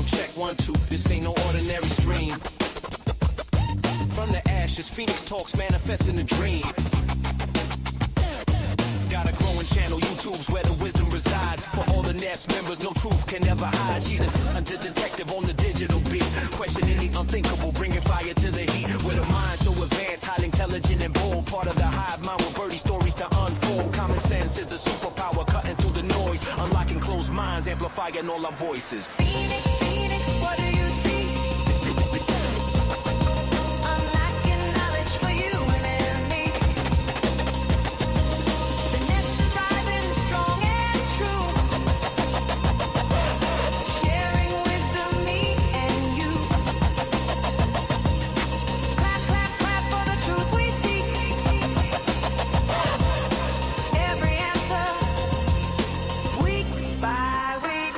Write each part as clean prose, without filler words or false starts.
check 1 2. This ain't no ordinary stream. From the ashes, Phoenix talks manifesting a dream. Got a growing channel, YouTube's where the wisdom resides. For all the Nest members, no truth can ever hide. She's an under-detective on the digital beat, questioning the unthinkable, bringing fire to the heat. With a mind so advanced, highly intelligent and bold, part of the hive mind with birdie stories to unfold. Common sense is a superpower, cutting through the noise, unlocking closed minds, amplifying all our voices. Phoenix, Phoenix, what do you see? Unlocking knowledge for you and me. The nest is rising strong and true, sharing wisdom, me and you. Clap, clap, clap for the truth we seek. Every answer, week by week.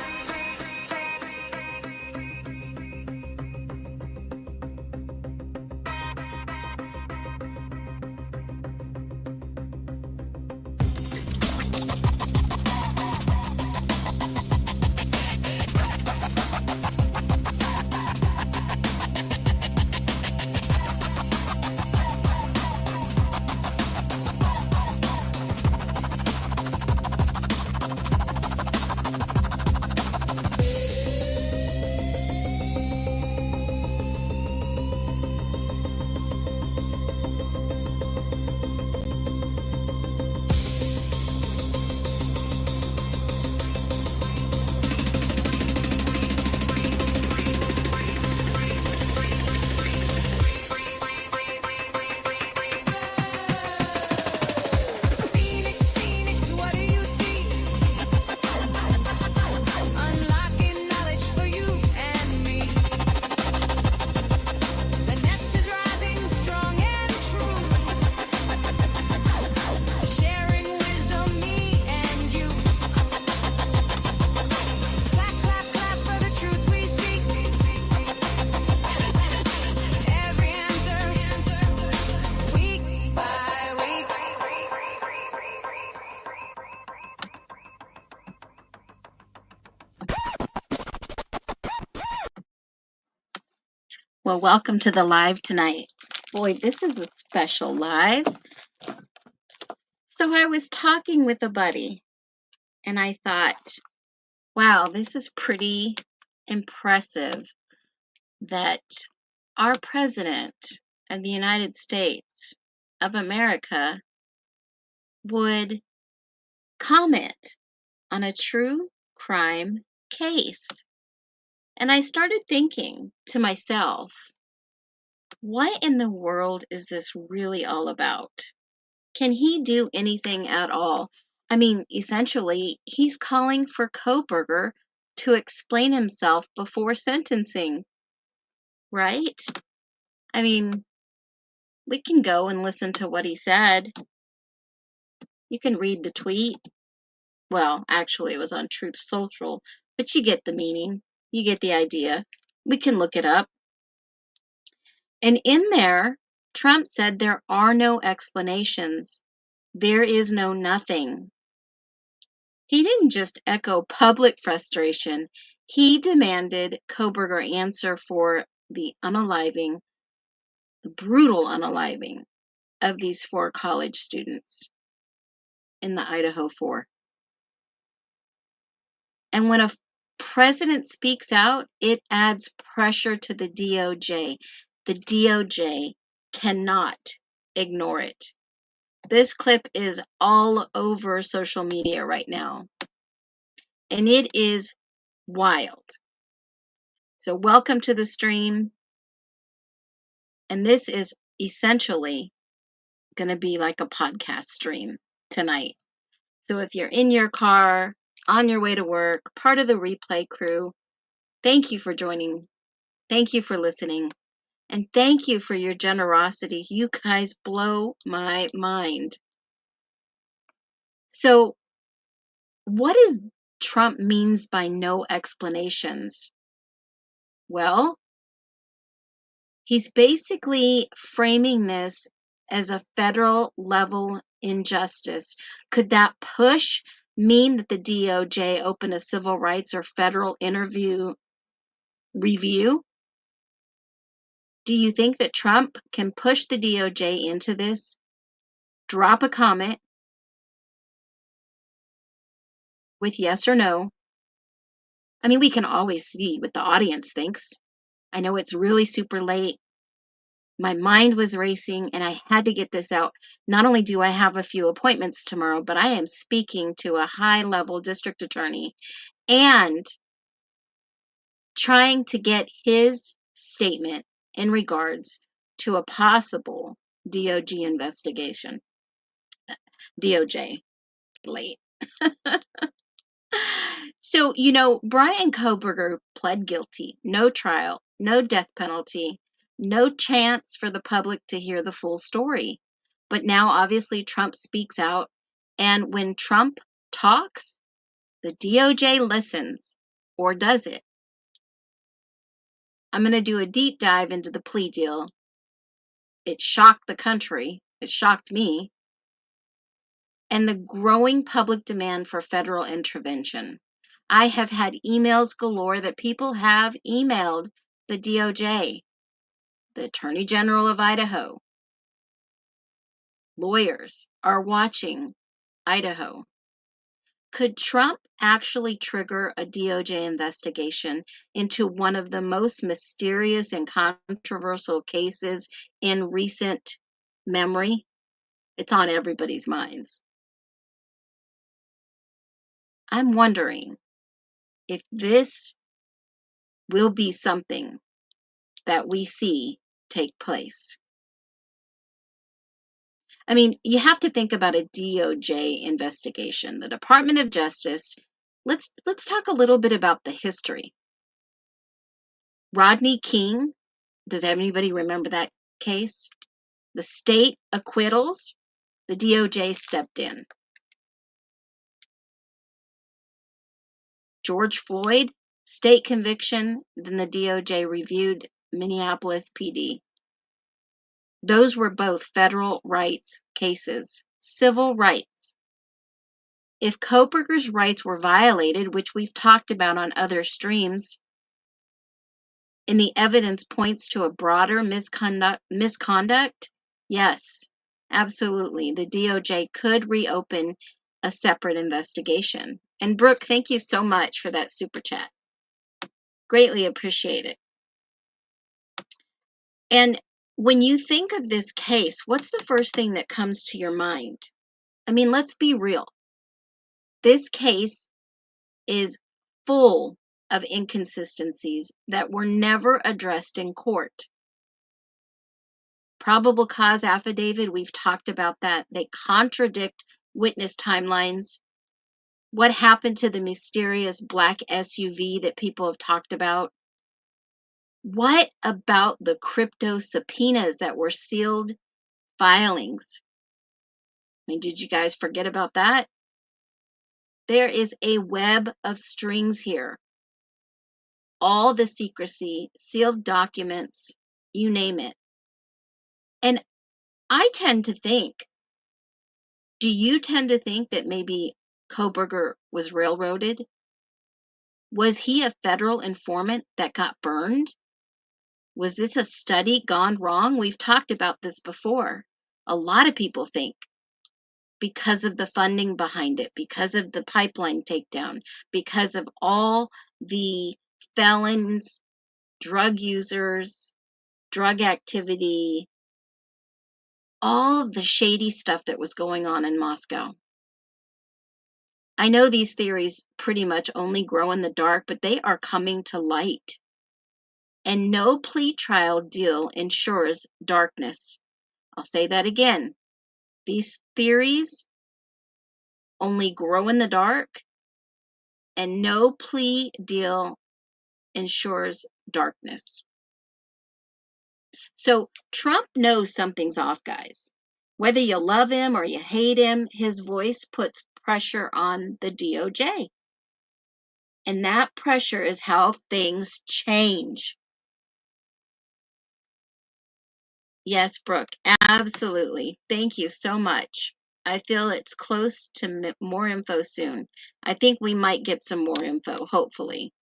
Phoenix, Phoenix, what do you see? Unlocking knowledge for you and me. The nest is rising strong and true, sharing wisdom, me and you. Clap, clap, clap for the truth we seek. Every answer, week by week. Well, welcome to the live tonight. Boy, this is a special live. So I was talking with a buddy and I thought, wow, this is pretty impressive that our president of the United States of America would comment on a true crime case. And I started thinking to myself, what in the world is this really all about? Can he do anything at all? I mean, essentially, he's calling for Kohberger to explain himself before sentencing, right? I mean, we can go and listen to what he said. You can read the tweet. Well, actually, it was on Truth Social, but you get the meaning. You get the idea. We can look it up. And in there, Trump said there are no explanations. There is no nothing. He didn't just echo public frustration. He demanded Kohberger answer for the unaliving, the brutal unaliving of these 4 college students in the Idaho 4. And when a president speaks out, it adds pressure to the DOJ. The DOJ cannot ignore it. This clip is all over social media right now, and it is wild. So welcome to the stream, and this is essentially going to be like a podcast stream tonight. So if you're in your car, on your way to work, part of the replay crew, thank you for joining. Thank you for listening. And thank you for your generosity. You guys blow my mind. So what does Trump means by no explanations? Well, he's basically framing this as a federal level injustice. Could that push mean that the DOJ open a civil rights or federal interview review? Do you think that Trump can push the DOJ into this? Drop a comment with yes or no. I mean, we can always see what the audience thinks. I know it's really super late. My mind was racing and I had to get this out. Not only do I have a few appointments tomorrow, but I am speaking to a high-level district attorney and trying to get his statement in regards to a possible DOJ investigation. DOJ, late. So, Bryan Kohberger pled guilty, no trial, no death penalty, no chance for the public to hear the full story. But now, obviously, Trump speaks out. And when Trump talks, the DOJ listens, or does it? I'm going to do a deep dive into the plea deal. It shocked the country. It shocked me. And the growing public demand for federal intervention. I have had emails galore that people have emailed the DOJ, the Attorney General of Idaho. Lawyers are watching Idaho. Could Trump actually trigger a DOJ investigation into one of the most mysterious and controversial cases in recent memory? It's on everybody's minds. I'm wondering if this will be something that we see take place. I mean, you have to think about a DOJ investigation, the Department of Justice. Let's talk a little bit about the history. Rodney King, does anybody remember that case? The state acquittals, the DOJ stepped in. George Floyd, state conviction, then the DOJ reviewed Minneapolis PD. Those were both federal rights cases, civil rights. If Kohberger's rights were violated, which we've talked about on other streams, and the evidence points to a broader misconduct, yes, absolutely. The DOJ could reopen a separate investigation. And Brooke, thank you so much for that super chat. Greatly appreciate it. And when you think of this case, what's the first thing that comes to your mind? I mean, let's be real. This case is full of inconsistencies that were never addressed in court. Probable cause affidavit, we've talked about that. They contradict witness timelines. What happened to the mysterious black SUV that people have talked about? What about the crypto subpoenas that were sealed filings? I mean, did you guys forget about that? There is a web of strings here. All the secrecy, sealed documents, you name it. And I tend to think, do you tend to think that maybe Kohberger was railroaded? Was he a federal informant that got burned? Was this a study gone wrong? We've talked about this before. A lot of people think because of the funding behind it, because of the pipeline takedown, because of all the felons, drug users, drug activity, all of the shady stuff that was going on in Moscow. I know these theories pretty much only grow in the dark, but they are coming to light. And no plea trial deal ensures darkness. I'll say that again. These theories only grow in the dark, and no plea deal ensures darkness. So Trump knows something's off, guys. Whether you love him or you hate him, his voice puts pressure on the DOJ. And that pressure is how things change. Yes, Brooke, absolutely. Thank you so much. I feel it's close to more info soon. I think we might get some more info, hopefully.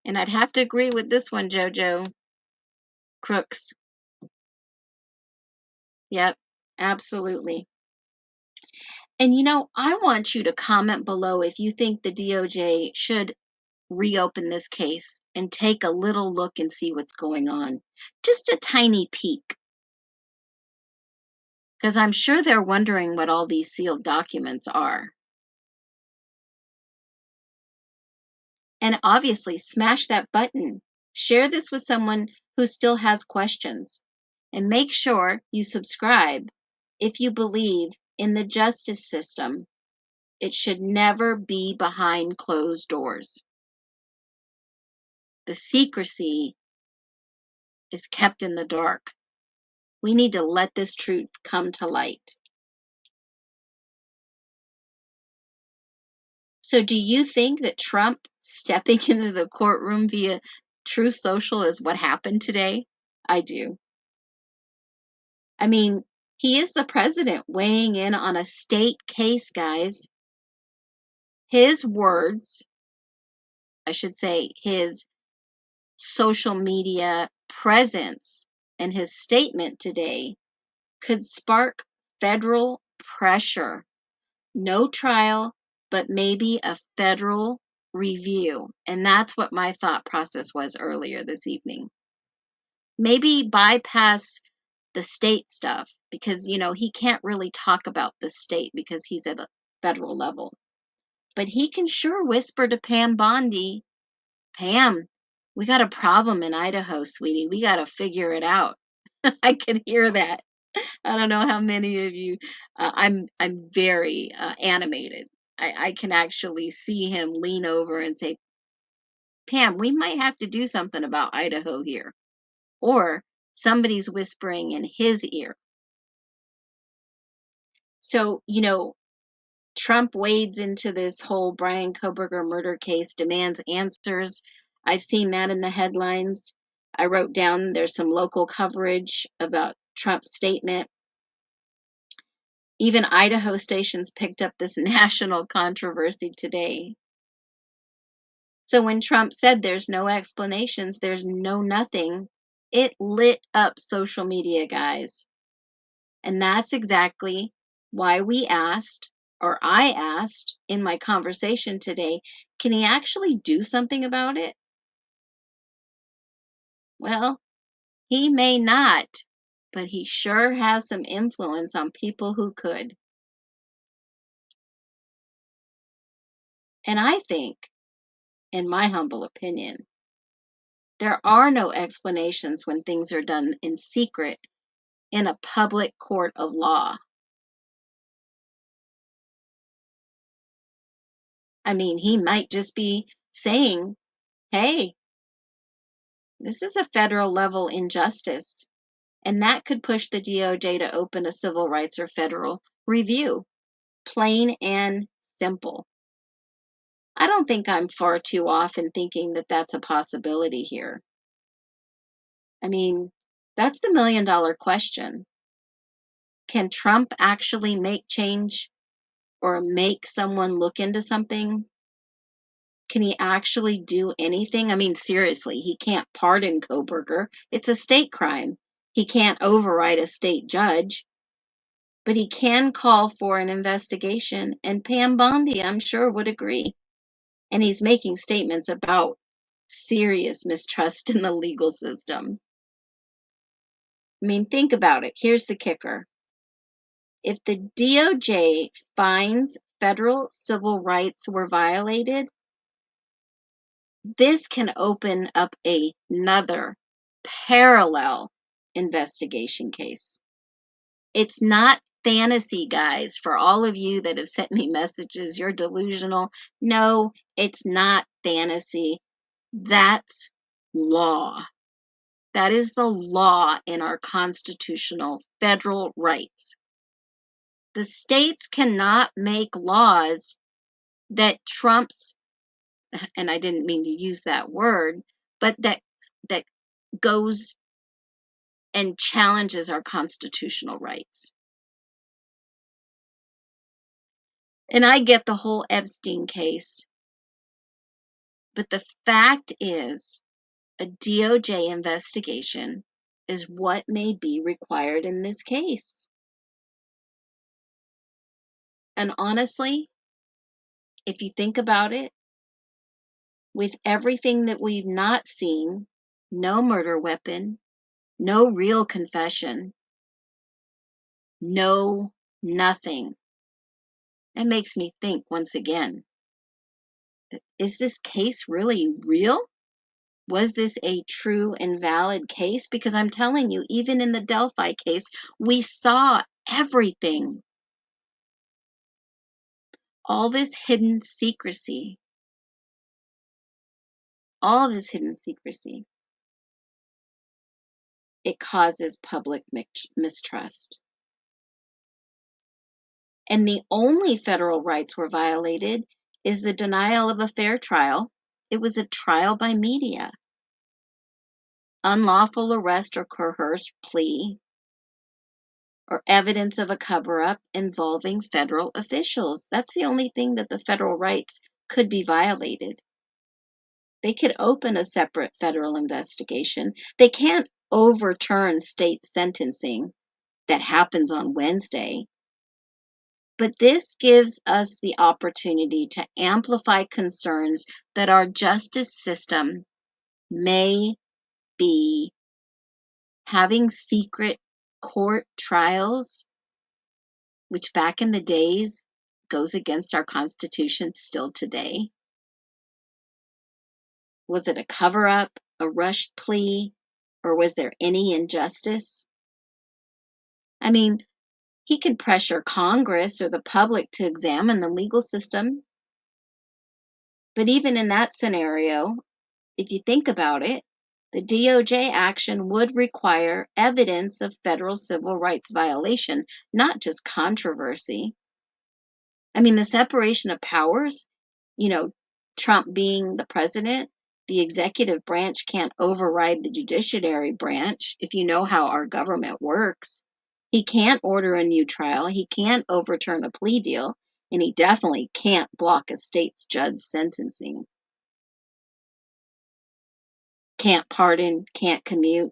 And I'd have to agree with this one, JoJo. Crooks. Yep, absolutely. And I want you to comment below if you think the DOJ should reopen this case and take a little look and see what's going on. Just a tiny peek. Because I'm sure they're wondering what all these sealed documents are. And obviously, smash that button. Share this with someone who still has questions. And make sure you subscribe if you believe in the justice system. It should never be behind closed doors. The secrecy is kept in the dark. We need to let this truth come to light. So do you think that Trump stepping into the courtroom via Truth Social is what happened today? I do. I mean, he is the president weighing in on a state case, guys. His words, I should say, his social media presence and his statement today could spark federal pressure. No trial, but maybe a federal review. And that's what my thought process was earlier this evening. Maybe bypass the state stuff because, he can't really talk about the state because he's at a federal level. But he can sure whisper to Pam Bondi, Pam, we got a problem in Idaho, sweetie. We got to figure it out. I could hear that. I don't know how many of you. I'm very animated. I can actually see him lean over and say, Pam, we might have to do something about Idaho here. Or somebody's whispering in his ear. So, Trump wades into this whole Bryan Kohberger murder case, demands answers. I've seen that in the headlines. I wrote down there's some local coverage about Trump's statement. Even Idaho stations picked up this national controversy today. So when Trump said there's no explanations, there's no nothing, it lit up social media, guys. And that's exactly why I asked in my conversation today, can he actually do something about it? Well, he may not, but he sure has some influence on people who could. And I think, in my humble opinion, there are no explanations when things are done in secret in a public court of law. I mean, he might just be saying, hey, this is a federal level injustice. And that could push the DOJ to open a civil rights or federal review. Plain and simple. I don't think I'm far too off in thinking that that's a possibility here. I mean, that's the million-dollar question. Can Trump actually make change or make someone look into something? Can he actually do anything? I mean, seriously, he can't pardon Kohberger. It's a state crime. He can't override a state judge. But he can call for an investigation, and Pam Bondi, I'm sure, would agree. And he's making statements about serious mistrust in the legal system. I mean, think about it. Here's the kicker. If the DOJ finds federal civil rights were violated, this can open up another parallel investigation case. It's not fantasy, guys. For all of you that have sent me messages, you're delusional. No, it's not fantasy. That's law. That is the law in our constitutional federal rights. The states cannot make laws that trumps, and I didn't mean to use that word, but that goes and challenges our constitutional rights. And I get the whole Epstein case. But the fact is, a DOJ investigation is what may be required in this case. And honestly, if you think about it, with everything that we've not seen, no murder weapon, no real confession, no nothing, that makes me think once again, is this case really real? Was this a true and valid case? Because I'm telling you, even in the Delphi case, we saw everything. All this hidden secrecy. All this hidden secrecy. It causes public mistrust. And the only federal rights were violated is the denial of a fair trial. It was a trial by media. Unlawful arrest or coerced plea, or evidence of a cover-up involving federal officials. That's the only thing that the federal rights could be violated. They could open a separate federal investigation. They can't overturn state sentencing that happens on Wednesday. But this gives us the opportunity to amplify concerns that our justice system may be having secret court trials, which back in the days goes against our Constitution still today. Was it a cover-up, a rushed plea, or was there any injustice? I mean, he can pressure Congress or the public to examine the legal system. But even in that scenario, if you think about it, the DOJ action would require evidence of federal civil rights violation, not just controversy. I mean, the separation of powers, Trump being the president, the executive branch can't override the judiciary branch if you know how our government works. He can't order a new trial. He can't overturn a plea deal. And he definitely can't block a state's judge sentencing. Can't pardon, can't commute.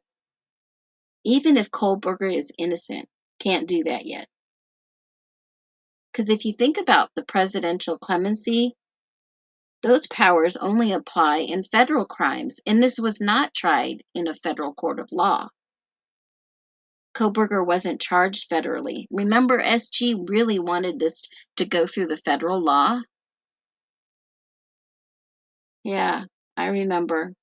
Even if Kohberger is innocent, can't do that yet. Because if you think about the presidential clemency, those powers only apply in federal crimes, and this was not tried in a federal court of law. Kohberger wasn't charged federally. Remember, SG really wanted this to go through the federal law? Yeah, I remember.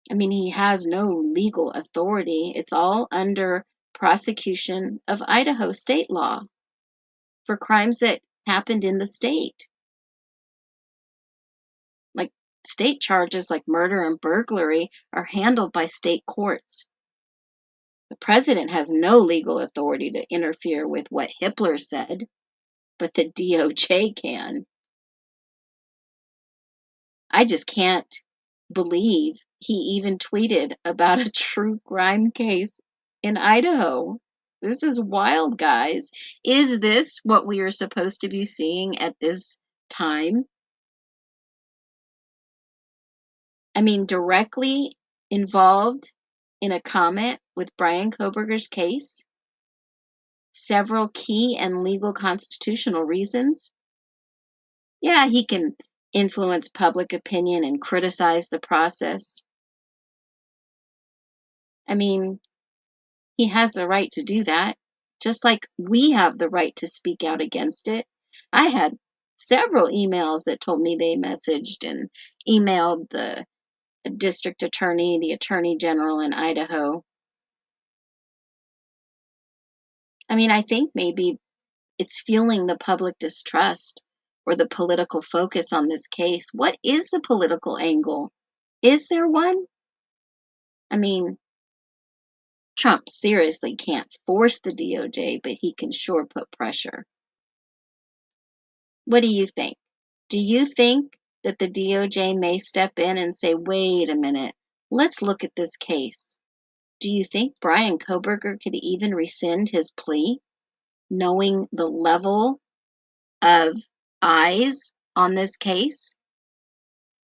I mean, he has no legal authority. It's all under prosecution of Idaho state law for crimes that happened in the state. Like state charges like murder and burglary are handled by state courts. The president has no legal authority to interfere with what Hitler said, but the DOJ can. I just can't believe he even tweeted about a true crime case in Idaho. This is wild, guys. Is this what we are supposed to be seeing at this time? I mean, directly involved in a comment with Bryan Kohberger's case, several key and legal constitutional reasons. Yeah, he can influence public opinion and criticize the process. I mean, he has the right to do that, just like we have the right to speak out against it. I had several emails that told me they messaged and emailed the district attorney, the attorney general in Idaho. I mean, I think maybe it's fueling the public distrust or the political focus on this case. What is the political angle? Is there one? I mean, Trump seriously can't force the DOJ, but he can sure put pressure. What do you think? Do you think that the DOJ may step in and say, wait a minute, let's look at this case? Do you think Bryan Kohberger could even rescind his plea, knowing the level of eyes on this case?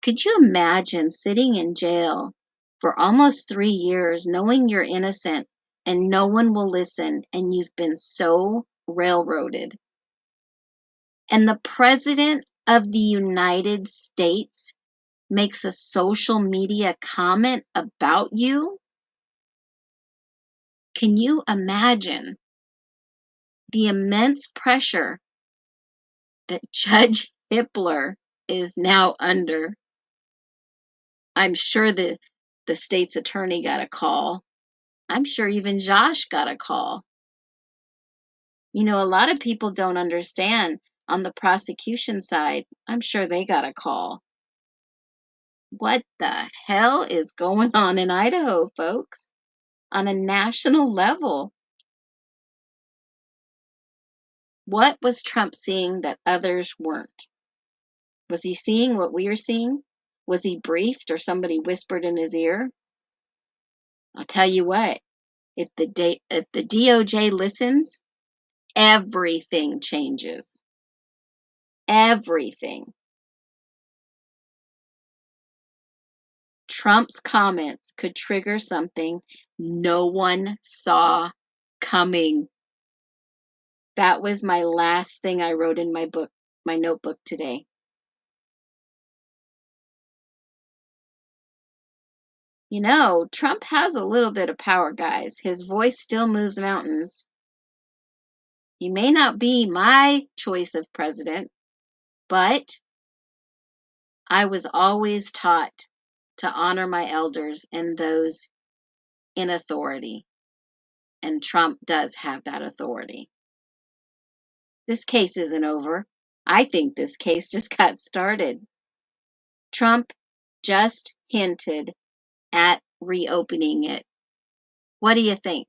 Could you imagine sitting in jail for almost 3 years knowing you're innocent and no one will listen and you've been so railroaded? And the President of the United States makes a social media comment about you? Can you imagine the immense pressure that Judge Hippler is now under? I'm sure the state's attorney got a call. I'm sure even Josh got a call. You know, a lot of people don't understand on the prosecution side. I'm sure they got a call. What the hell is going on in Idaho, folks? On a national level. What was Trump seeing that others weren't? Was he seeing what we are seeing? Was he briefed or somebody whispered in his ear? I'll tell you what, if the DOJ listens, everything changes. Everything. Trump's comments could trigger something no one saw coming. That was my last thing I wrote in my notebook today. You know, Trump has a little bit of power, guys. His voice still moves mountains. He may not be my choice of president, but I was always taught to honor my elders and those in authority. And Trump does have that authority. This case isn't over. I think this case just got started. Trump just hinted at reopening it. What do you think?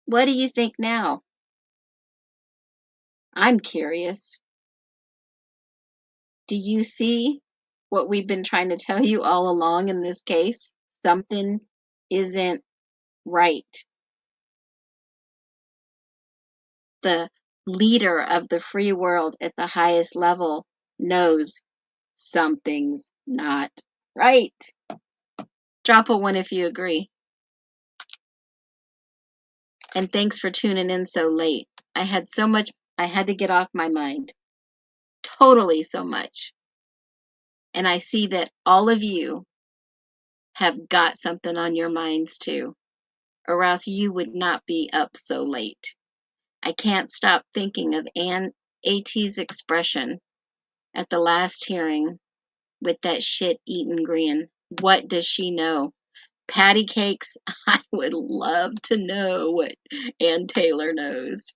What do you think now? I'm curious. Do you see what we've been trying to tell you all along in this case? Something isn't right. The leader of the free world at the highest level knows something's not right. Drop a one if you agree. And thanks for tuning in so late. I had so much I had to get off my mind. Totally so much. And I see that all of you have got something on your minds too, or else you would not be up so late. I can't stop thinking of Ann AT's expression at the last hearing with that shit-eaten grin. What does she know? Patty cakes? I would love to know what Ann Taylor knows.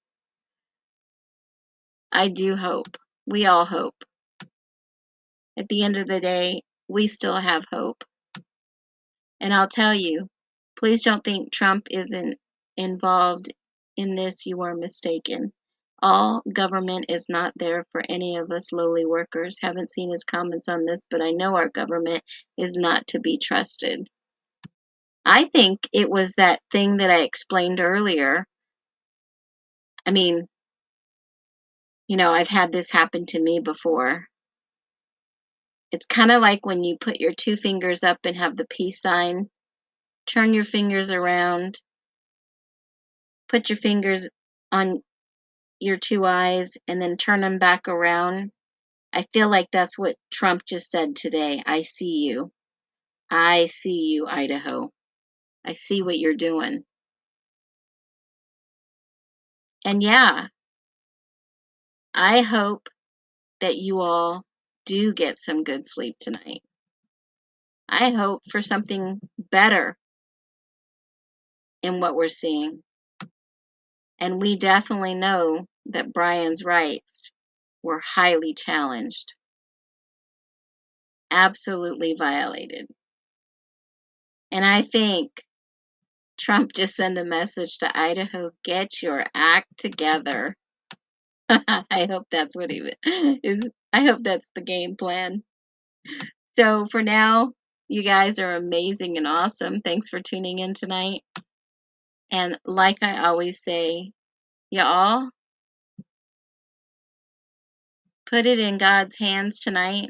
I do hope. We all hope. At the end of the day, we still have hope. And I'll tell you, please don't think Trump isn't involved in this. You are mistaken. All government is not there for any of us lowly workers. Haven't seen his comments on this, but I know our government is not to be trusted. I think it was that thing that I explained earlier. I mean, you know, I've had this happen to me before. It's kind of like when you put your two fingers up and have the peace sign. Turn your fingers around. Put your fingers on your two eyes and then turn them back around. I feel like that's what Trump just said today. I see you. I see you, Idaho. I see what you're doing. And yeah, I hope that you all do get some good sleep tonight. I hope for something better in what we're seeing. And we definitely know that Bryan's rights were highly challenged, absolutely violated. And I think Trump just sent a message to Idaho, get your act together. I hope that's what he is. I hope that's the game plan. So for now, you guys are amazing and awesome. Thanks for tuning in tonight. And like I always say, y'all put it in God's hands tonight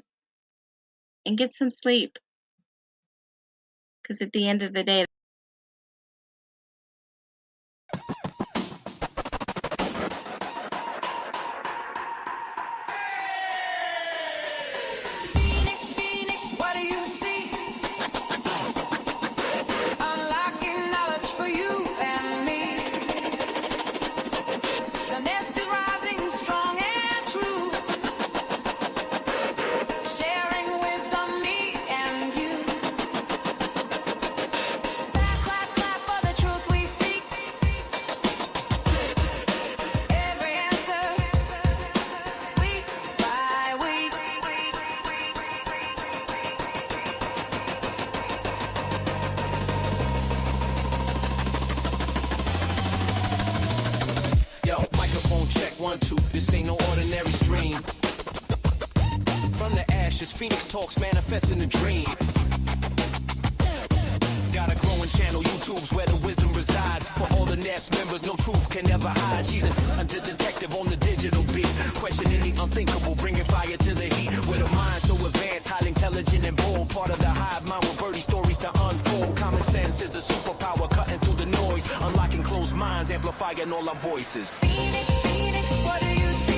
and get some sleep. Because at the end of the day, Phoenix, Phoenix, what do you see? Unlocking knowledge for you and me. The nest is rising strong and true. Sharing wisdom, me and you. Clap, clap, clap for the truth we seek. Every answer, week by week. Yo, microphone check, 1, 2. This ain't no ordinary stream. From the ashes, Phoenix talks manifesting a dream. Got a growing channel, YouTube's where the wisdom resides. For all the nest members, no truth can ever hide. She's an under-detective on the digital beat, questioning the unthinkable, bringing fire to the heat. With a mind so advanced, highly intelligent and bold, part of the hive mind with birdie stories to unfold. Common sense is a superpower, cutting through the noise, unlocking closed minds, amplifying all our voices. Phoenix, Phoenix, what do you see?